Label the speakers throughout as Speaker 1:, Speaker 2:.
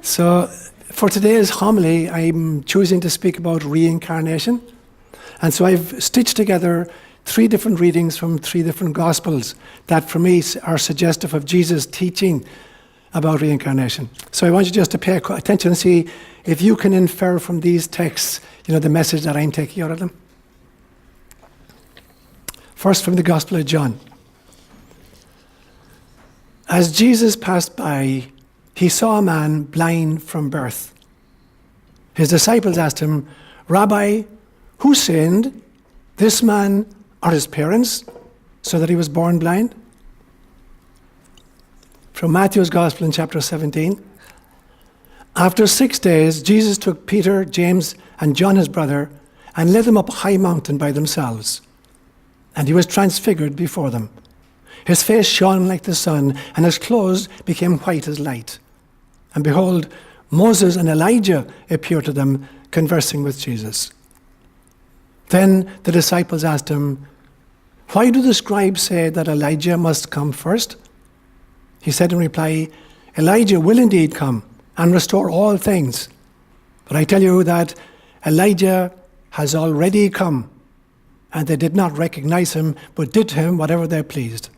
Speaker 1: So, for today's homily, I'm choosing to speak about reincarnation. And so I've stitched together 3 different readings from 3 different Gospels that, for me, are suggestive of Jesus' teaching about reincarnation. So I want you just to pay attention and see if you can infer from these texts, the message that I'm taking out of them. First, from the Gospel of John. As Jesus passed by, he saw a man blind from birth. His disciples asked him, "Rabbi, who sinned, this man or his parents, so that he was born blind?" From Matthew's Gospel in chapter 17. After 6 days, Jesus took Peter, James, and John his brother, and led them up a high mountain by themselves. And he was transfigured before them. His face shone like the sun, and his clothes became white as light. And behold, Moses and Elijah appeared to them, conversing with Jesus. Then the disciples asked him, "Why do the scribes say that Elijah must come first?" He said in reply, "Elijah will indeed come and restore all things. But I tell you that Elijah has already come, and they did not recognize him, but did to him whatever they pleased."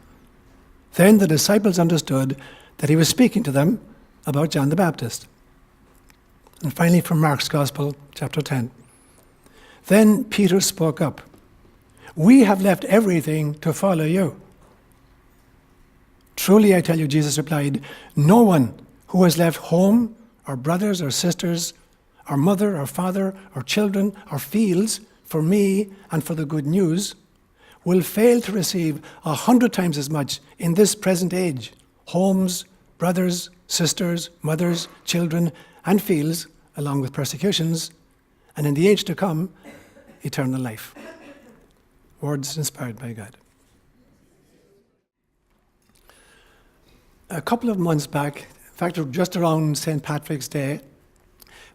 Speaker 1: Then the disciples understood that he was speaking to them about John the Baptist. And finally, from Mark's Gospel, chapter 10. Then Peter spoke up, "We have left everything to follow you." "Truly, I tell you," Jesus replied, "no one who has left home, or brothers or sisters, or mother or father, or children or fields, for me and for the good news, will fail to receive 100 times as much in this present age, homes, brothers, sisters, mothers, children, and fields, along with persecutions, and in the age to come, eternal life." Words inspired by God. A couple of months back, in fact, just around St. Patrick's Day,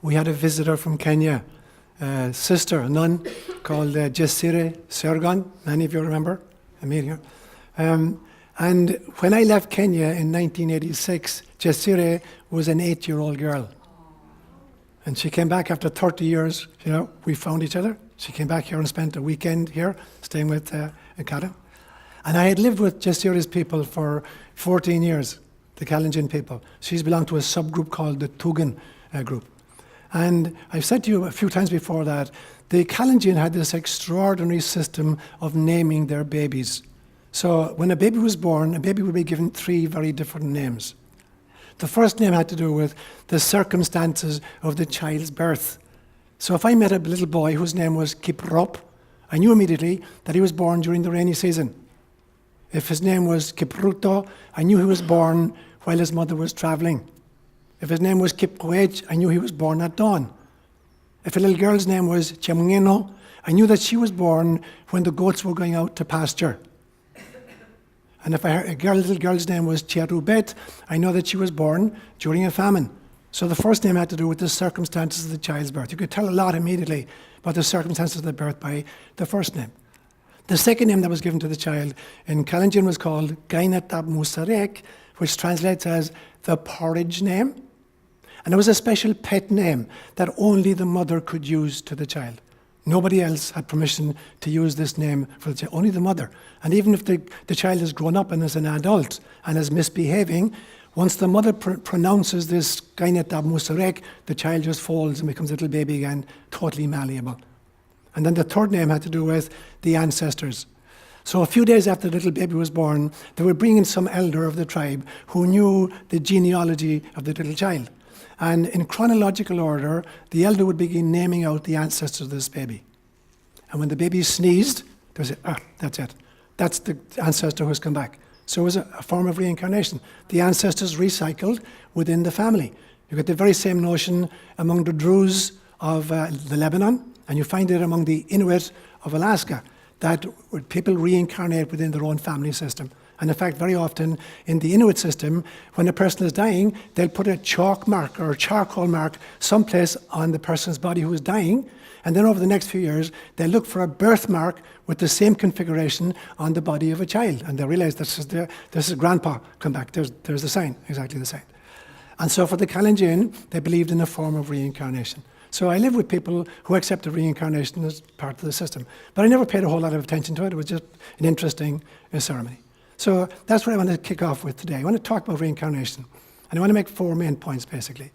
Speaker 1: we had a visitor from Kenya, a sister, a nun, called Jesire Sergon. Many of you remember, Amelia. And when I left Kenya in 1986, Jesire was an 8-year-old girl. And she came back after 30 years. We found each other. She came back here and spent a weekend here, staying with Akata. And I had lived with Jesire's people for 14 years, the Kalenjin people. She's belonged to a subgroup called the Tugen group. And I've said to you a few times before that the Kalenjin had this extraordinary system of naming their babies. So when a baby was born, a baby would be given 3 very different names. The first name had to do with the circumstances of the child's birth. So if I met a little boy whose name was Kiprop, I knew immediately that he was born during the rainy season. If his name was Kipruto, I knew he was born while his mother was traveling. If his name was Kipkwej, I knew he was born at dawn. If a little girl's name was Chemungeno, I knew that she was born when the goats were going out to pasture. And if a little girl's name was Cherubet, I know that she was born during a famine. So the first name had to do with the circumstances of the child's birth. You could tell a lot immediately about the circumstances of the birth by the first name. The second name that was given to the child in Kalenjin was called Gainatab Musarek, which translates as the porridge name. And it was a special pet name that only the mother could use to the child. Nobody else had permission to use this name for the child, only the mother. And even if the child has grown up and is an adult and is misbehaving, once the mother pronounces this Gainetab Musarek, the child just folds and becomes a little baby again, totally malleable. And then the third name had to do with the ancestors. So a few days after the little baby was born, they were bringing some elder of the tribe who knew the genealogy of the little child. And in chronological order, the elder would begin naming out the ancestors of this baby. And when the baby sneezed, they would say, that's it. That's the ancestor who's come back. So it was a form of reincarnation. The ancestors recycled within the family. You get the very same notion among the Druze of the Lebanon, and you find it among the Inuit of Alaska, that people reincarnate within their own family system. And in fact, very often in the Inuit system, when a person is dying, they'll put a chalk mark or a charcoal mark someplace on the person's body who is dying, and then over the next few years, they'll look for a birthmark with the same configuration on the body of a child. And they realize this is grandpa come back. There's the sign, exactly the sign. And so for the Kalenjin, they believed in a form of reincarnation. So I lived with people who accepted reincarnation as part of the system. But I never paid a whole lot of attention to it. It was just an interesting ceremony. So that's what I want to kick off with today. I want to talk about reincarnation. And I want to make 4 main points, basically.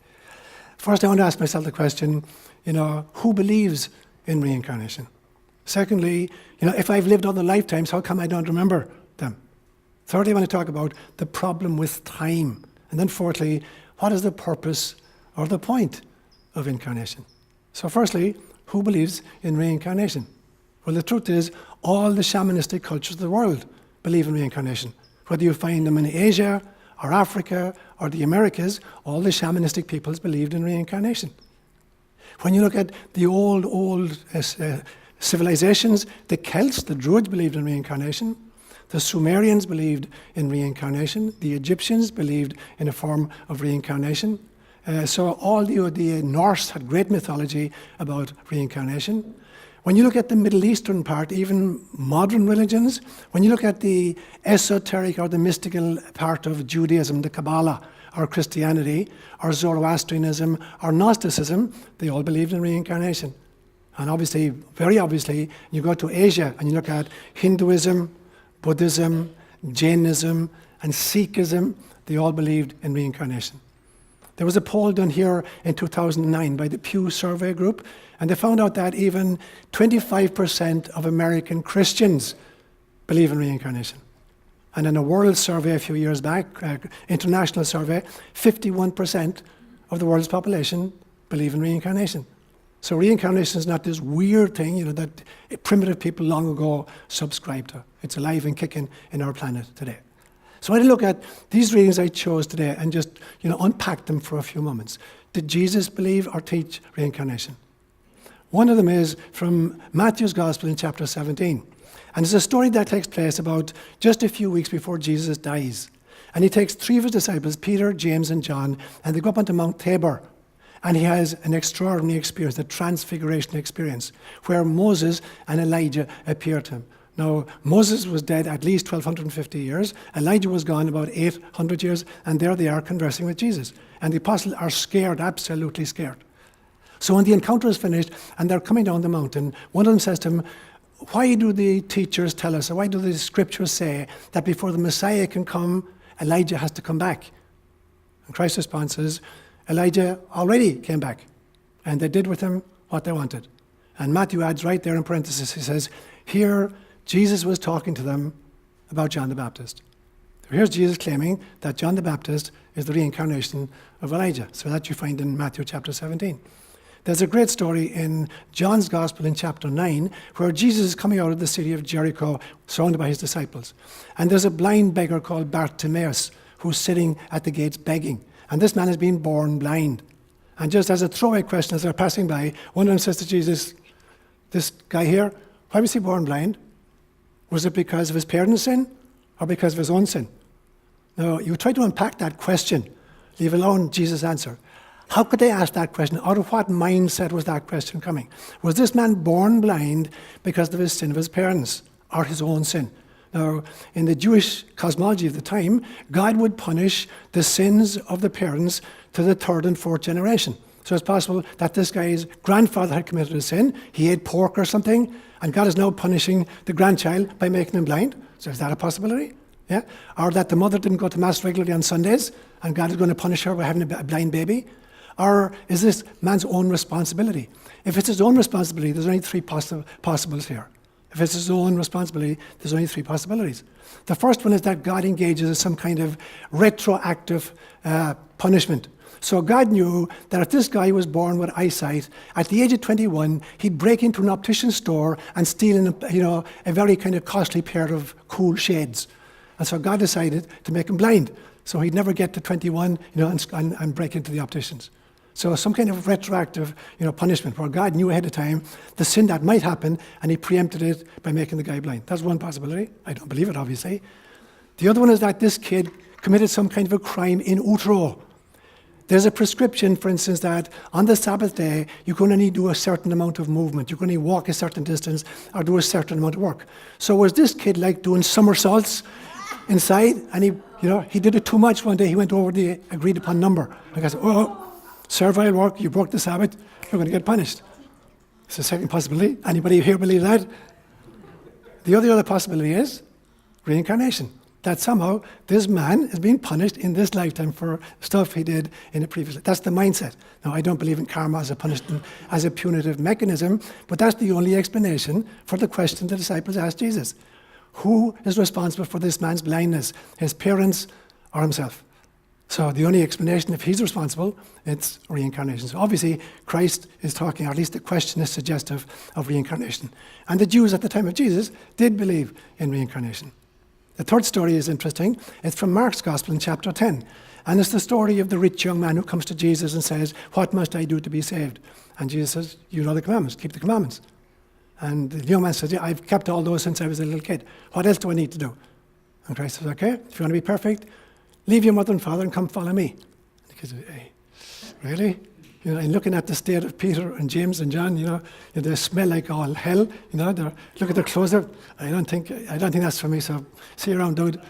Speaker 1: First, I want to ask myself the question, who believes in reincarnation? Secondly, if I've lived other lifetimes, how come I don't remember them? Thirdly, I want to talk about the problem with time. And then fourthly, what is the purpose or the point of incarnation? So firstly, who believes in reincarnation? Well, the truth is, all the shamanistic cultures of the world believe in reincarnation. Whether you find them in Asia, or Africa, or the Americas, all the shamanistic peoples believed in reincarnation. When you look at the old civilizations, the Celts, the Druids believed in reincarnation. The Sumerians believed in reincarnation. The Egyptians believed in a form of reincarnation. So all the Norse had great mythology about reincarnation. When you look at the Middle Eastern part, even modern religions, when you look at the esoteric or the mystical part of Judaism, the Kabbalah, or Christianity, or Zoroastrianism, or Gnosticism, they all believed in reincarnation. And obviously, very obviously, you go to Asia and you look at Hinduism, Buddhism, Jainism, and Sikhism, they all believed in reincarnation. There was a poll done here in 2009 by the Pew Survey Group, and they found out that even 25% of American Christians believe in reincarnation. And in a world survey a few years back, international survey, 51% of the world's population believe in reincarnation. So reincarnation is not this weird thing, that primitive people long ago subscribed to. It's alive and kicking in our planet today. So I want to look at these readings I chose today and just, unpack them for a few moments. Did Jesus believe or teach reincarnation? One of them is from Matthew's Gospel in chapter 17. And it's a story that takes place about just a few weeks before Jesus dies. And he takes 3 of his disciples, Peter, James, and John, and they go up onto Mount Tabor. And he has an extraordinary experience, the transfiguration experience, where Moses and Elijah appear to him. Now, Moses was dead at least 1,250 years. Elijah was gone about 800 years, and there they are conversing with Jesus. And the apostles are scared, absolutely scared. So when the encounter is finished and they're coming down the mountain, one of them says to him, why do the teachers tell us, or why do the scriptures say that before the Messiah can come, Elijah has to come back? And Christ's response is, Elijah already came back, and they did with him what they wanted. And Matthew adds right there in parentheses, he says, here Jesus was talking to them about John the Baptist. Here's Jesus claiming that John the Baptist is the reincarnation of Elijah. So that you find in Matthew chapter 17. There's a great story in John's Gospel in chapter 9 where Jesus is coming out of the city of Jericho surrounded by his disciples. And there's a blind beggar called Bartimaeus who's sitting at the gates begging. And this man has been born blind. And just as a throwaway question as they're passing by, one of them says to Jesus, this guy here, why was he born blind? Was it because of his parents' sin or because of his own sin? Now, you try to unpack that question, leave alone Jesus' answer. How could they ask that question? Out of what mindset was that question coming? Was this man born blind because of his sin of his parents or his own sin? Now, in the Jewish cosmology of the time, God would punish the sins of the parents to the 3rd and 4th generation. So it's possible that this guy's grandfather had committed a sin, he ate pork or something, and God is now punishing the grandchild by making him blind. So is that a possibility? Yeah? Or that the mother didn't go to Mass regularly on Sundays, and God is going to punish her by having a blind baby? Or is this man's own responsibility? If it's his own responsibility, there's only 3 possibles here. If it's his own responsibility, there's only 3 possibilities. The first one is that God engages in some kind of retroactive punishment. So God knew that if this guy was born with eyesight, at the age of 21, he'd break into an optician's store and steal a very kind of costly pair of cool shades. And so God decided to make him blind. So he'd never get to 21 and break into the opticians. So some kind of retroactive punishment where God knew ahead of time the sin that might happen and he preempted it by making the guy blind. That's one possibility. I don't believe it, obviously. The other one is that this kid committed some kind of a crime in utero. There's a prescription, for instance, that on the Sabbath day, you can only do a certain amount of movement. You can only walk a certain distance or do a certain amount of work. So was this kid like doing somersaults inside, and he did it too much one day. He went over the agreed upon number. Like I said, servile work, you broke the Sabbath, you're going to get punished. It's a second possibility. Anybody here believe that? The other possibility is reincarnation. That somehow this man is being punished in this lifetime for stuff he did in a previous life. That's the mindset. Now, I don't believe in karma as a punishment, as a punitive mechanism, but that's the only explanation for the question the disciples asked Jesus. Who is responsible for this man's blindness, his parents or himself? So the only explanation, if he's responsible, it's reincarnation. So obviously, Christ is talking, or at least the question is suggestive of reincarnation. And the Jews at the time of Jesus did believe in reincarnation. The third story is interesting. It's from Mark's Gospel in chapter 10. And it's the story of the rich young man who comes to Jesus and says, "What must I do to be saved?" And Jesus says, "You know the commandments, keep the commandments." And the young man says, "Yeah, I've kept all those since I was a little kid. What else do I need to do?" And Christ says, "Okay, if you want to be perfect, leave your mother and father and come follow me." And the kid says, "Hey, really?" And looking at the state of Peter and James and John, they smell like all hell. Look at their clothes. I don't think that's for me. So see you around, dude.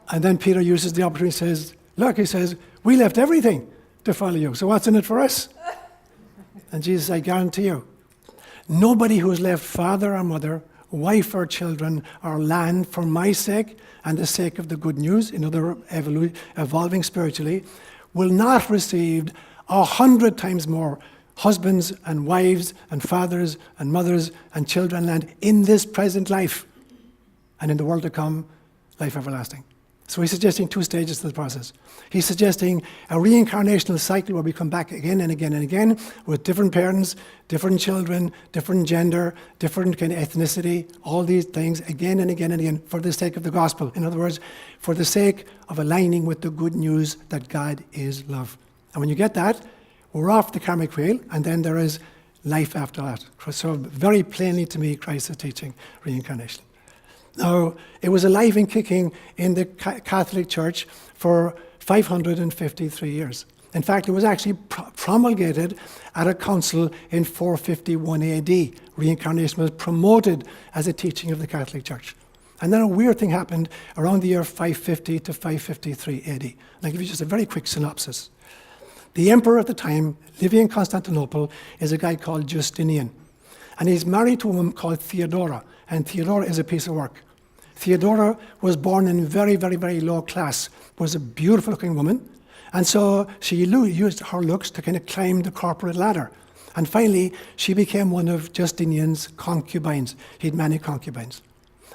Speaker 1: And then Peter uses the opportunity and says, "Look," he says, "we left everything to follow you. So what's in it for us?" And Jesus, I guarantee you, nobody who has left father or mother, wife or children, or land for my sake and the sake of the good news, in other evolving spiritually, will not receive 100 times more husbands and wives and fathers and mothers and children land in this present life, and in the world to come, life everlasting. So he's suggesting two stages to the process. He's suggesting a reincarnational cycle where we come back again and again and again with different parents, different children, different gender, different kind of ethnicity, all these things again and again and again for the sake of the gospel. In other words, for the sake of aligning with the good news that God is love. And when you get that, we're off the karmic wheel, and then there is life after that. So very plainly to me, Christ is teaching reincarnation. Now, it was alive and kicking in the Catholic Church for 553 years. In fact, it was actually promulgated at a council in 451 AD. Reincarnation was promoted as a teaching of the Catholic Church. And then a weird thing happened around the year 550 to 553 AD. I'll give you just a very quick synopsis. The emperor at the time, living in Constantinople, is a guy called Justinian. And he's married to a woman called Theodora. And Theodora is a piece of work. Theodora was born in very, very, very low class, was a beautiful looking woman. And so she used her looks to kind of climb the corporate ladder. And finally, she became one of Justinian's concubines. He had many concubines.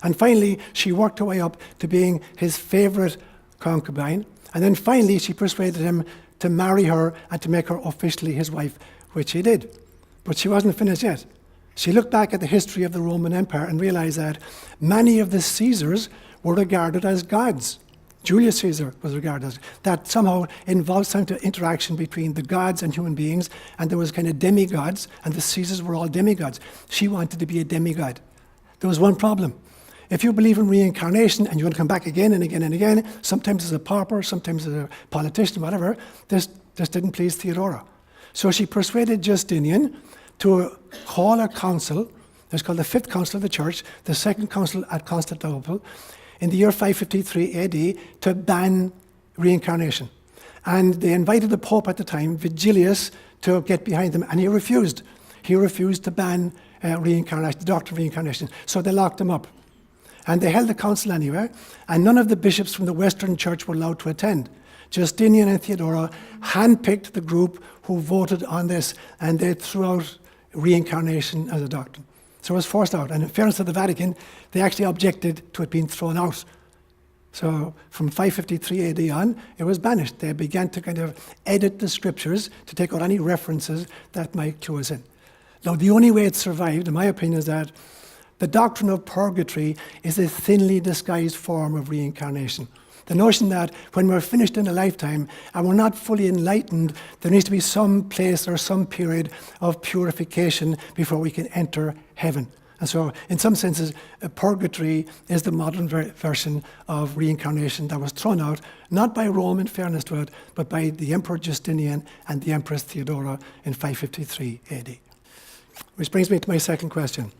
Speaker 1: And finally, she worked her way up to being his favorite concubine. And then finally, she persuaded him to marry her and to make her officially his wife, which he did. But she wasn't finished yet. She looked back at the history of the Roman Empire and realized that many of the Caesars were regarded as gods. Julius Caesar was regarded as that somehow involved some interaction between the gods and human beings, and there was kind of demigods, and the Caesars were all demigods. She wanted to be a demigod. There was one problem. If you believe in reincarnation and you want to come back again and again and again, sometimes as a pauper, sometimes as a politician, whatever, this didn't please Theodora. So she persuaded Justinian to call a council. It's called the Fifth Council of the Church, the Second Council at Constantinople, in the year 553 AD, to ban reincarnation. And they invited the Pope at the time, Vigilius, to get behind them, and he refused. He refused to ban reincarnation, the doctrine of reincarnation. So they locked him up. And they held the council anyway, and none of the bishops from the Western Church were allowed to attend. Justinian and Theodora handpicked the group who voted on this, and they threw out reincarnation as a doctrine. So it was forced out. And in fairness to the Vatican, they actually objected to it being thrown out. So from 553 AD on, it was banished. They began to kind of edit the scriptures to take out any references that might clue us in. Now, the only way it survived, in my opinion, is that the doctrine of purgatory is a thinly disguised form of reincarnation. The notion that when we're finished in a lifetime and we're not fully enlightened, there needs to be some place or some period of purification before we can enter heaven. And so, in some senses, purgatory is the modern version of reincarnation that was thrown out, not by Rome, in fairness to it, but by the Emperor Justinian and the Empress Theodora in 553 AD. Which brings me to my second question.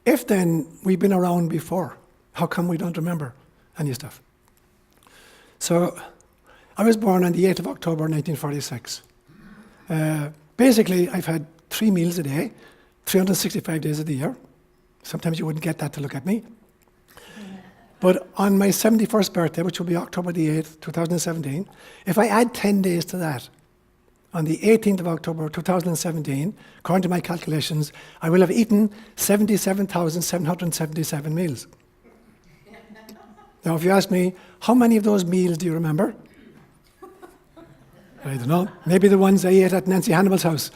Speaker 1: If then we've been around before, How come we don't remember any stuff? So I was born on the 8th of October 1946. Basically, I've had 3 meals a day, 365 days of the year. Sometimes you wouldn't get that to look at me. But on my 71st birthday, which will be October the 8th, 2017, if I add 10 days to that, on the 18th of October 2017, according to my calculations, I will have eaten 77,777 meals. Now, if you ask me, how many of those meals do you remember? I don't know. Maybe the ones I ate at Nancy Hannibal's house.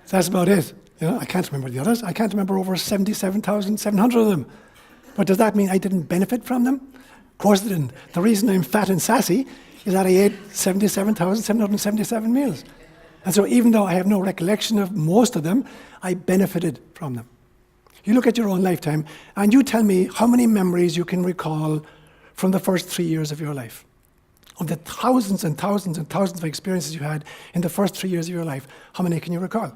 Speaker 1: That's about it. I can't remember the others. I can't remember over 77,700 of them. But does that mean I didn't benefit from them? Of course I didn't. The reason I'm fat and sassy is that I ate 77,777 meals. And so even though I have no recollection of most of them, I benefited from them. You look at your own lifetime, and you tell me how many memories you can recall from the first 3 years of your life. Of the thousands and thousands and thousands of experiences you had in the first 3 years of your life, how many can you recall?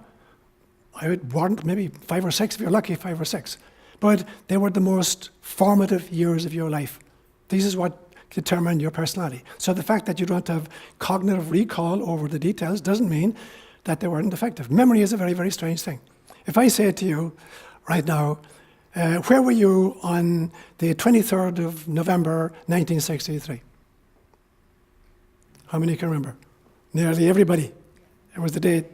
Speaker 1: I would warrant maybe 5 or 6, if you're lucky, 5 or 6. But they were the most formative years of your life. This is what determined your personality. So the fact that you don't have cognitive recall over the details doesn't mean that they weren't effective. Memory is a very, very strange thing. If I say to you right now, where were you on the 23rd of November 1963? How many can remember? Nearly everybody. It was the day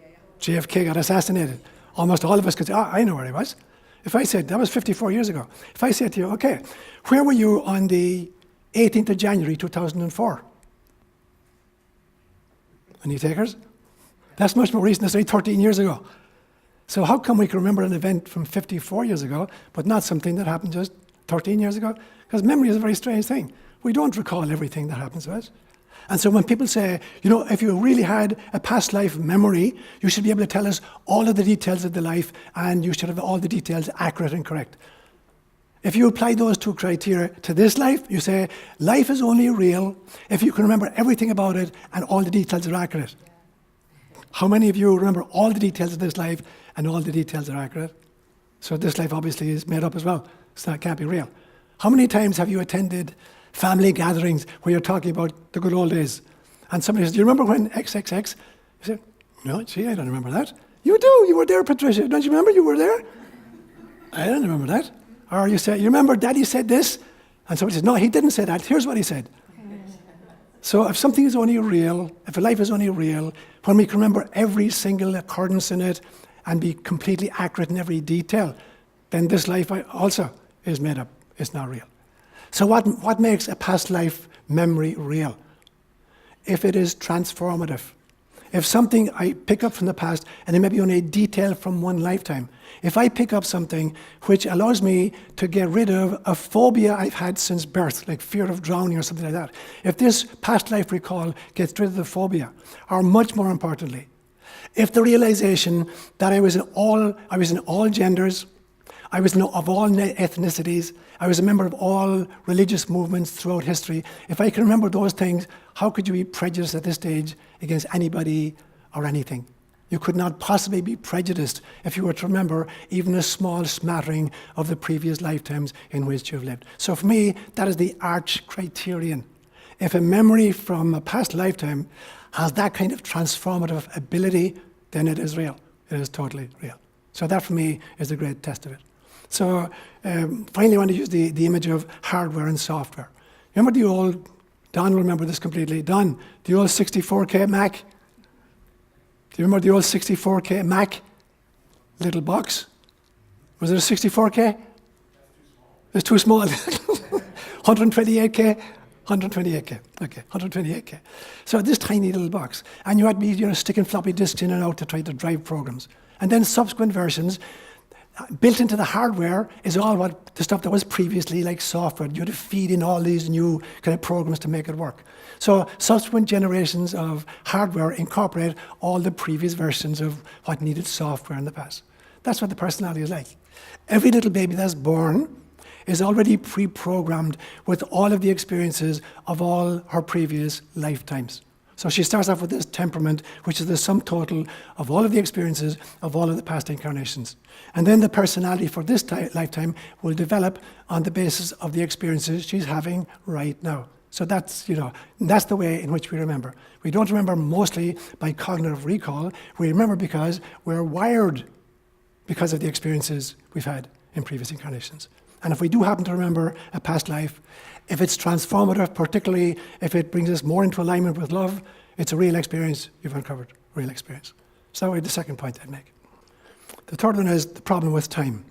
Speaker 1: JFK got assassinated. Almost all of us could say, I know where he was. If I said, that was 54 years ago. If I said to you, okay, where were you on the 18th of January 2004? Any takers? That's much more recent. That's only 13 years ago. So how come we can remember an event from 54 years ago, but not something that happened just 13 years ago? Because memory is a very strange thing. We don't recall everything that happens to us. And so when people say, if you really had a past life memory, you should be able to tell us all of the details of the life, and you should have all the details accurate and correct. If you apply those 2 criteria to this life, you say, life is only real if you can remember everything about it and all the details are accurate. How many of you remember all the details of this life and all the details are accurate? So this life obviously is made up as well. So that can't be real. How many times have you attended family gatherings where you're talking about the good old days? And somebody says, do you remember when XXX? You say, no, gee, I don't remember that. You do, you were there, Patricia. Don't you remember you were there? I don't remember that. Or you say, you remember Daddy said this? And somebody says, no, he didn't say that. Here's what he said. So if something is only real, if a life is only real, when we can remember every single occurrence in it and be completely accurate in every detail, then this life also is made up. It's not real. So what makes a past life memory real? If it is transformative. If something I pick up from the past, and it may be only a detail from one lifetime, if I pick up something which allows me to get rid of a phobia I've had since birth, like fear of drowning or something like that, if this past life recall gets rid of the phobia, or much more importantly, if the realization that I was in all genders, I was of all ethnicities, I was a member of all religious movements throughout history. If I can remember those things, how could you be prejudiced at this stage against anybody or anything? You could not possibly be prejudiced if you were to remember even a small smattering of the previous lifetimes in which you've lived. So for me, that is the arch criterion. If a memory from a past lifetime has that kind of transformative ability, then it is real. It is totally real. So that for me is the great test of it. So finally I want to use the image of hardware and software. Remember the old, Don will remember this completely, Don, the old 64K Mac? Do you remember the old 64K Mac? Little box? Was it a 64K? It's too small. 128K? 128K, okay, 128K. So this tiny little box. And you had me sticking floppy disks in and out to try to drive programs. And then subsequent versions, built into the hardware is all what the stuff that was previously like software. You had to feed in all these new kind of programs to make it work. So subsequent generations of hardware incorporate all the previous versions of what needed software in the past. That's what the personality is like. Every little baby that's born is already pre-programmed with all of the experiences of all her previous lifetimes. So she starts off with this temperament, which is the sum total of all of the experiences of all of the past incarnations. And then the personality for this lifetime will develop on the basis of the experiences she's having right now. So that's the way in which we remember. We don't remember mostly by cognitive recall. We remember because we're wired because of the experiences we've had in previous incarnations. And if we do happen to remember a past life, if it's transformative, particularly if it brings us more into alignment with love, it's a real experience you've uncovered, real experience. So that would be the second point I'd make. The third one is the problem with time.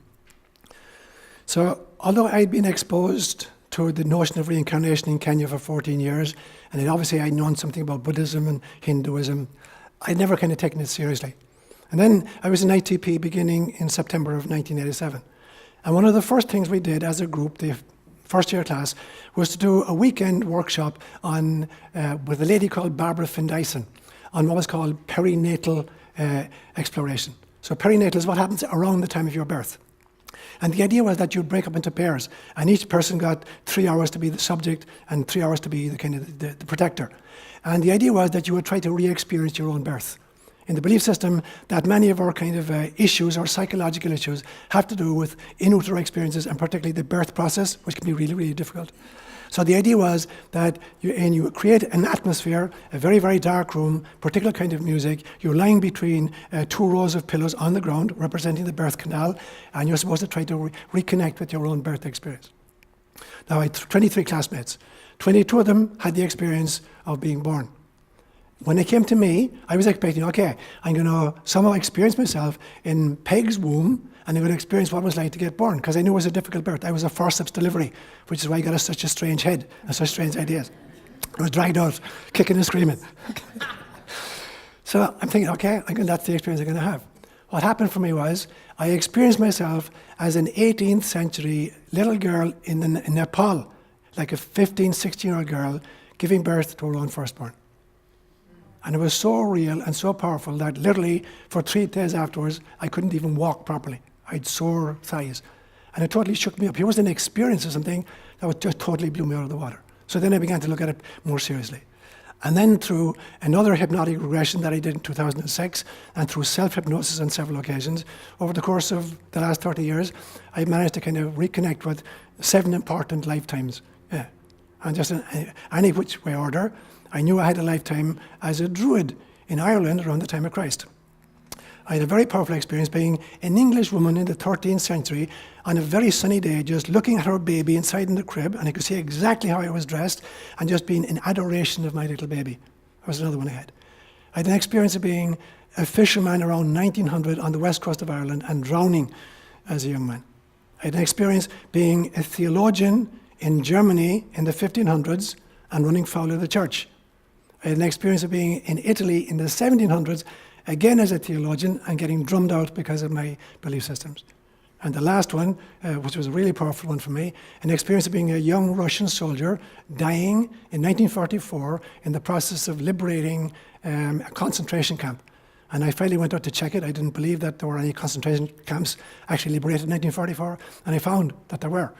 Speaker 1: So although I'd been exposed to the notion of reincarnation in Kenya for 14 years, and then obviously I'd known something about Buddhism and Hinduism, I'd never kind of taken it seriously. And then I was in ITP beginning in September of 1987. And one of the first things we did as a group, the first year class, was to do a weekend workshop on with a lady called Barbara Findyson on what was called perinatal exploration. So perinatal is what happens around the time of your birth. And the idea was that you'd break up into pairs, and each person got 3 hours to be the subject and 3 hours to be the kind of the protector. And the idea was that you would try to re-experience your own birth. In the belief system, that many of our kind of issues or psychological issues have to do with in-utero experiences, and particularly the birth process, which can be really, really difficult. So the idea was that you create an atmosphere, a very, very dark room, particular kind of music. You're lying between 2 rows of pillows on the ground, representing the birth canal, and you're supposed to try to reconnect with your own birth experience. Now, I had 23 classmates. 22 of them had the experience of being born. When it came to me, I was expecting, okay, I'm going to somehow experience myself in Peg's womb, and I'm going to experience what it was like to get born, because I knew it was a difficult birth. I was a forceps delivery, which is why I got such a strange head and such strange ideas. I was dragged out, kicking and screaming. So I'm thinking, okay, that's the experience I'm going to have. What happened for me was, I experienced myself as an 18th century little girl in Nepal, like a 15, 16-year-old girl, giving birth to her own firstborn. And it was so real and so powerful that literally for 3 days afterwards, I couldn't even walk properly. I had sore thighs. And it totally shook me up. Here was an experience of something that just totally blew me out of the water. So then I began to look at it more seriously. And then through another hypnotic regression that I did in 2006, and through self-hypnosis on several occasions, over the course of the last 30 years, I managed to kind of reconnect with 7 important lifetimes. Yeah. And just in any which way order, I knew I had a lifetime as a druid in Ireland around the time of Christ. I had a very powerful experience being an English woman in the 13th century on a very sunny day, just looking at her baby inside in the crib, and I could see exactly how I was dressed, and just being in adoration of my little baby. That was another one I had. I had an experience of being a fisherman around 1900 on the west coast of Ireland and drowning as a young man. I had an experience being a theologian in Germany in the 1500s and running foul of the church. I had an experience of being in Italy in the 1700s, again as a theologian, and getting drummed out because of my belief systems. And the last one, which was a really powerful one for me, an experience of being a young Russian soldier dying in 1944 in the process of liberating a concentration camp. And I finally went out to check it. I didn't believe that there were any concentration camps actually liberated in 1944, and I found that there were,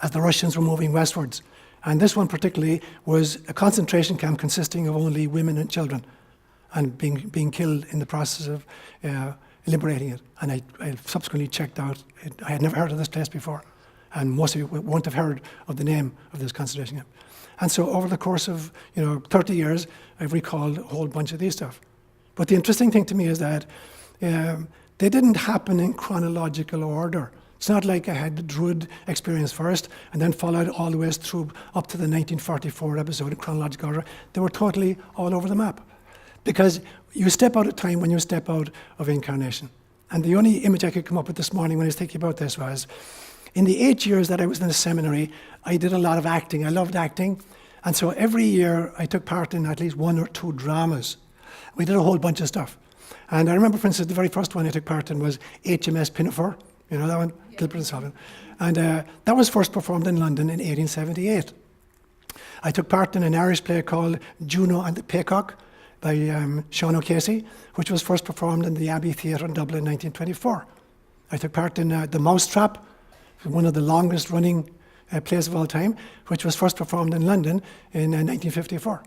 Speaker 1: as the Russians were moving westwards. And this one particularly was a concentration camp consisting of only women and children, and being killed in the process of liberating it. And I subsequently checked out. I had never heard of this place before, and most of you won't have heard of the name of this concentration camp. And so over the course of 30 years, I've recalled a whole bunch of these stuff. But the interesting thing to me is that they didn't happen in chronological order. It's not like I had the Druid experience first and then followed all the way through up to the 1944 episode in chronological order. They were totally all over the map. Because you step out of time when you step out of incarnation. And the only image I could come up with this morning when I was thinking about this was, in the 8 years that I was in the seminary, I did a lot of acting. I loved acting. And so every year I took part in at least 1 or 2 dramas. We did a whole bunch of stuff. And I remember, for instance, the very first one I took part in was HMS Pinafore. You know that one? Yeah. Gilbert and Sullivan. And that was first performed in London in 1878. I took part in an Irish play called Juno and the Peacock by Sean O'Casey, which was first performed in the Abbey Theatre in Dublin in 1924. I took part in The Mousetrap, one of the longest running plays of all time, which was first performed in London in 1954.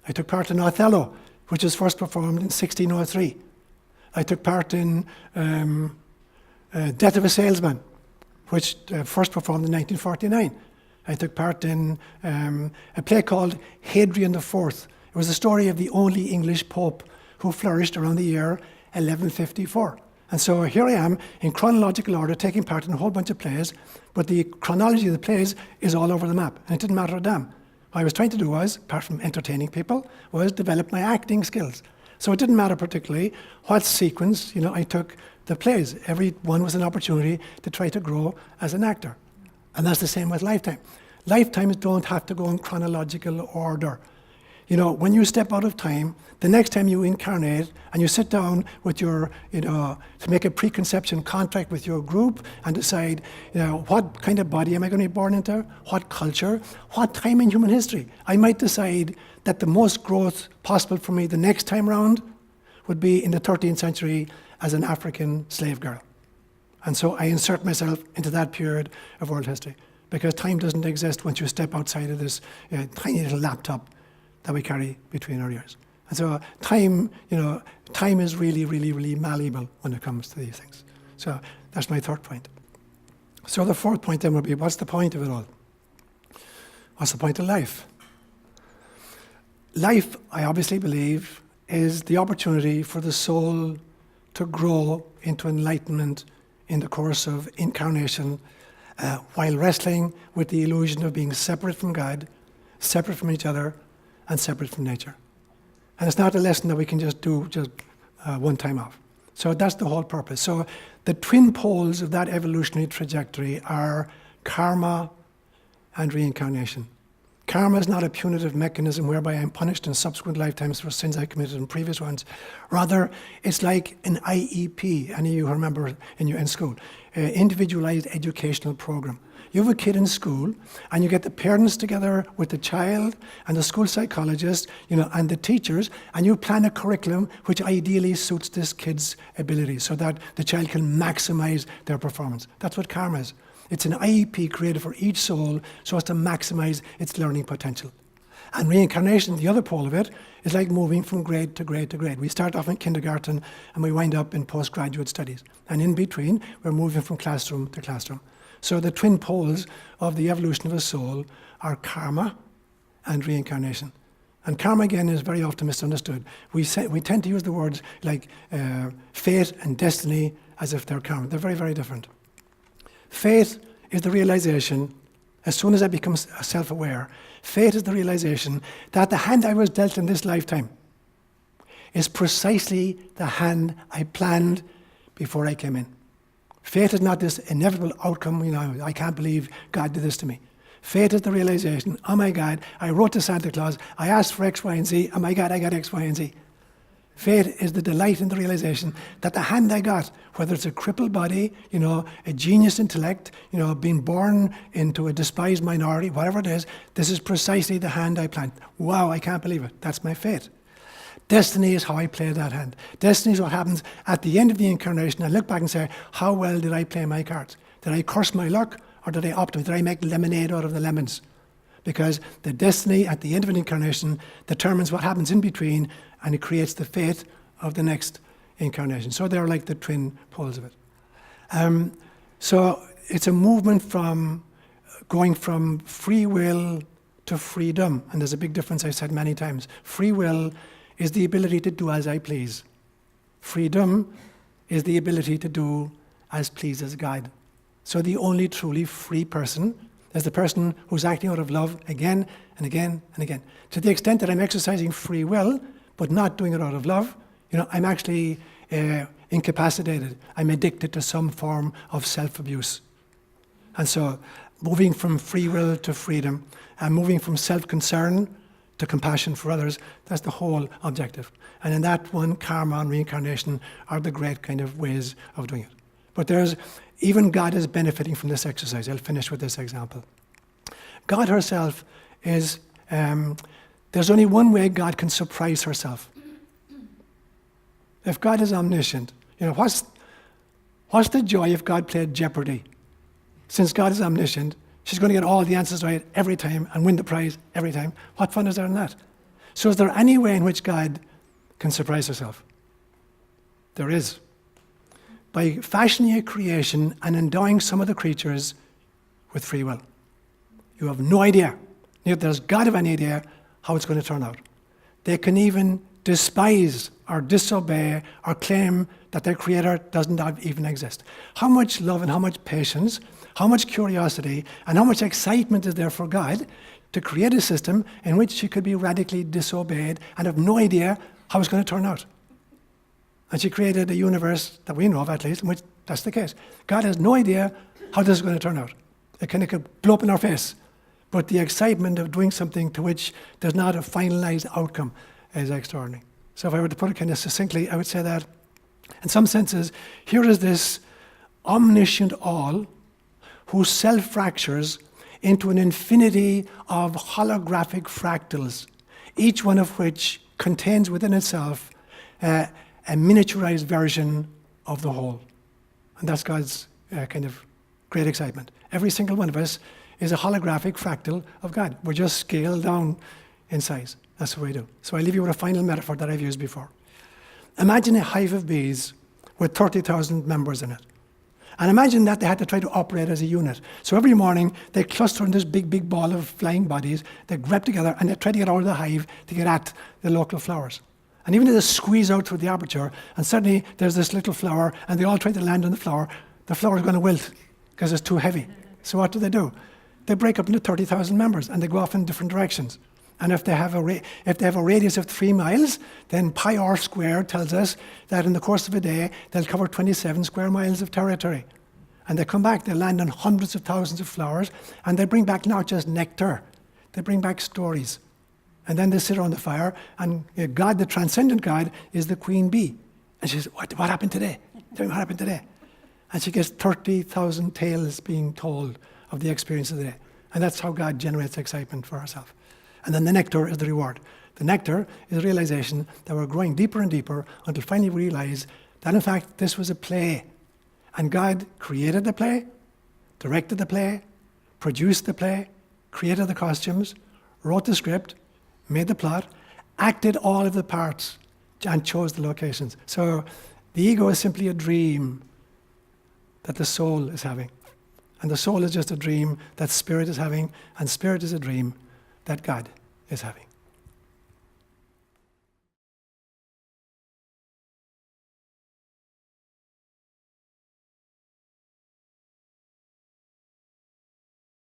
Speaker 1: I took part in Othello, which was first performed in 1603. I took part in Death of a Salesman, which first performed in 1949. I took part in a play called Hadrian IV. It was the story of the only English pope who flourished around the year 1154. And so here I am in chronological order taking part in a whole bunch of plays, but the chronology of the plays is all over the map, and it didn't matter a damn. What I was trying to do was, apart from entertaining people, was develop my acting skills. So it didn't matter particularly what sequence, I took the plays. Every one was an opportunity to try to grow as an actor. And that's the same with lifetime. Lifetimes don't have to go in chronological order. When you step out of time, the next time you incarnate and you sit down with your, to make a preconception contract with your group and decide, what kind of body am I going to be born into? What culture? What time in human history? I might decide that the most growth possible for me the next time round would be in the 13th century as an African slave girl. And so I insert myself into that period of world history, because time doesn't exist once you step outside of this tiny little laptop that we carry between our ears. And so time is really, really, really malleable when it comes to these things. So that's my third point. So the fourth point then would be, what's the point of it all? What's the point of life? Life, I obviously believe, is the opportunity for the soul to grow into enlightenment in the course of incarnation, while wrestling with the illusion of being separate from God, separate from each other, and separate from nature. And it's not a lesson that we can just do one time off. So that's the whole purpose. So the twin poles of that evolutionary trajectory are karma and reincarnation. Karma is not a punitive mechanism whereby I'm punished in subsequent lifetimes for sins I committed in previous ones. Rather, it's like an IEP, any of you remember in school, individualized educational program. You have a kid in school, and you get the parents together with the child and the school psychologist, and the teachers, and you plan a curriculum which ideally suits this kid's abilities so that the child can maximize their performance. That's what karma is. It's an IEP created for each soul so as to maximize its learning potential. And reincarnation, the other pole of it, is like moving from grade to grade to grade. We start off in kindergarten and we wind up in postgraduate studies. And in between, we're moving from classroom to classroom. So the twin poles of the evolution of a soul are karma and reincarnation. And karma, again, is very often misunderstood. We tend to use the words like fate and destiny as if they're karma. They're very, very different. Fate is the realization, as soon as I become self-aware, fate is the realization that the hand I was dealt in this lifetime is precisely the hand I planned before I came in. Fate is not this inevitable outcome, I can't believe God did this to me. Fate is the realization, oh my God, I wrote to Santa Claus, I asked for X, Y, and Z, oh my God, I got X, Y, and Z. Fate is the delight in the realization that the hand I got, whether it's a crippled body, a genius intellect, being born into a despised minority, whatever it is, this is precisely the hand I planned. Wow, I can't believe it. That's my fate. Destiny is how I play that hand. Destiny is what happens at the end of the incarnation. I look back and say, how well did I play my cards? Did I curse my luck, or did I optimize? Did I make lemonade out of the lemons? Because the destiny at the end of an incarnation determines what happens in between, and it creates the fate of the next incarnation. So they're like the twin poles of it. So it's a movement from going from free will to freedom. And there's a big difference, I've said many times. Free will is the ability to do as I please. Freedom is the ability to do as pleases God. So the only truly free person is the person who's acting out of love again and again and again. To the extent that I'm exercising free will, but not doing it out of love, I'm actually incapacitated. I'm addicted to some form of self-abuse. And so moving from free will to freedom, and moving from self-concern to compassion for others, that's the whole objective. And in that one, karma and reincarnation are the great kind of ways of doing it. But even God is benefiting from this exercise. I'll finish with this example. God herself is, there's only one way God can surprise herself. If God is omniscient, what's the joy if God played Jeopardy? Since God is omniscient, she's going to get all the answers right every time and win the prize every time. What fun is there in that? So is there any way in which God can surprise himself? There is. By fashioning a creation and endowing some of the creatures with free will. You have no idea, neither does God have any idea how it's going to turn out. They can even despise or disobey or claim that their creator doesn't even exist. How much love and how much patience, how much curiosity and how much excitement is there for God to create a system in which she could be radically disobeyed and have no idea how it's going to turn out. And she created a universe that we know of, at least, in which that's the case. God has no idea how this is going to turn out. It could blow up in our face. But the excitement of doing something to which there's not a finalized outcome is extraordinary. So if I were to put it kind of succinctly, I would say that, in some senses, here is this omniscient all who self-fractures into an infinity of holographic fractals, each one of which contains within itself a miniaturized version of the whole. And that's God's kind of great excitement. Every single one of us is a holographic fractal of God. We're just scaled down in size. That's what we do. So I leave you with a final metaphor that I've used before. Imagine a hive of bees with 30,000 members in it. And imagine that they had to try to operate as a unit. So every morning, they cluster in this big, big ball of flying bodies. They grab together and they try to get out of the hive to get at the local flowers. And even if they squeeze out through the aperture, and suddenly there's this little flower, and they all try to land on the flower is going to wilt because it's too heavy. So what do? They break up into 30,000 members, and they go off in different directions. And if they have a radius of 3 miles, then pi r squared tells us that in the course of a day, they'll cover 27 square miles of territory. And they come back, they land on hundreds of thousands of flowers, and they bring back not just nectar, they bring back stories. And then they sit around the fire, and God, the transcendent God, is the queen bee. And she says, what happened today? Tell me what happened today. And she gets 30,000 tales being told of the experience of the day. And that's how God generates excitement for herself. And then the nectar is the reward. The nectar is the realization that we're growing deeper and deeper until finally we realize that in fact this was a play. And God created the play, directed the play, produced the play, created the costumes, wrote the script, made the plot, acted all of the parts, and chose the locations. So the ego is simply a dream that the soul is having. And the soul is just a dream that spirit is having, and spirit is a dream that God is having.